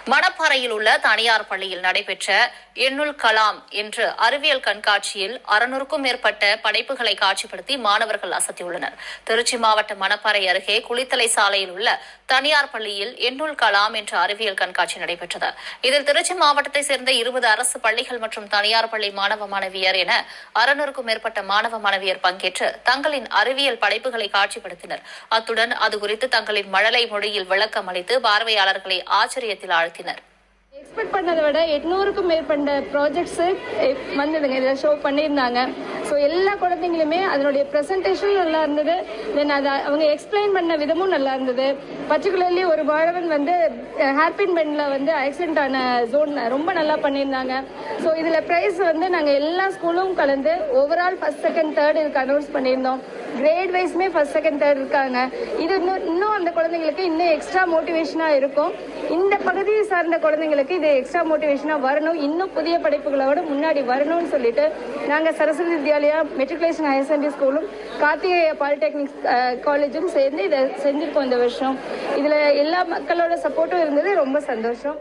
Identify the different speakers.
Speaker 1: மணப்பாறையில் உள்ள தனியார் பள்ளியில் நடைபெற்ற எண்ணுல் கலாம் என்ற அறிவியல் கண்காட்சியில் 600க்கும் மேற்பட்ட படைப்புகளை காட்சிப்படுத்தி மாணவர்கள் அசத்தியுள்ளனர். திருச்சி மாவட்டம் மணப்பாறை அருகே குளித்தலை சாலையில் உள்ள தனியார் பள்ளியில் எண்ணுல் கலாம் என்ற அறிவியல் கண்காட்சி நடைபெற்றது. இதில் திருச்சி மாவட்டத்தைச் சேர்ந்த 20 அரசு பள்ளிகள் மற்றும் தனியார் பள்ளி மாணவ மாணவியர் என 600க்கும் மேற்பட்ட மாணவ மாணவியர் பங்கேற்று தங்களின் அறிவியல் படைப்புகளை காட்சிப்படுத்தினர். அத்துடன் அது குறித்து தங்களின் மழலை மொழியில் விளக்கம் அளித்து பார்வையாளர்களை ஆச்சரியத்தில் ஆழ்த்தினர்.
Speaker 2: எக்ஸ்பெக்ட் பண்ணதை விட 800க்கும் மேற்பட்ட ப்ராஜெக்ட்ஸு வந்ததுங்க. இதில் ஷோ பண்ணியிருந்தாங்க. ஸோ எல்லா குழந்தைங்களுமே அதனுடைய ப்ரெசன்டேஷனும் நல்லா இருந்தது. தென் அதை அவங்க எக்ஸ்பிளைன் பண்ண விதமும் நல்லா இருந்தது. பர்டிகுலர்லி ஒரு மாணவன் வந்து ஹேர்பின் பெண்டில் வந்து ஆக்சிடென்ட் ஆன ஜோன் ரொம்ப நல்லா பண்ணியிருந்தாங்க. ஸோ இதில் ப்ரைஸ் வந்து நாங்கள் எல்லா ஸ்கூலும் கலந்து ஓவரால் ஃபர்ஸ்ட் செகண்ட் தேர்ட் இதுக்கு அனௌன்ஸ் பண்ணியிருந்தோம். கிரேட் வைஸ்மே ஃபர்ஸ்ட் செகண்ட் தேர்ட் இருக்காங்க. இது இன்னும் அந்த குழந்தைங்களுக்கு இன்னும் எக்ஸ்ட்ரா மோட்டிவேஷனாக இருக்கும். இந்த பகுதியை சார்ந்த குழந்தைங்களுக்கு இது எக்ஸ்ட்ரா மோட்டிவேஷனாக வரணும், இன்னும் புதிய படைப்புகளோட முன்னாடி வரணும்னு சொல்லிட்டு நாங்கள் Saraswathi Vidyalaya matriculation higher secondary ஸ்கூலும் கார்த்திகேய பாலிடெக்னிக் காலேஜும் சேர்ந்து இதை செஞ்சுருக்கோம் இந்த வருஷம். இதில் எல்லா மக்களோட சப்போர்ட்டும் இருந்தது. ரொம்ப சந்தோஷம்.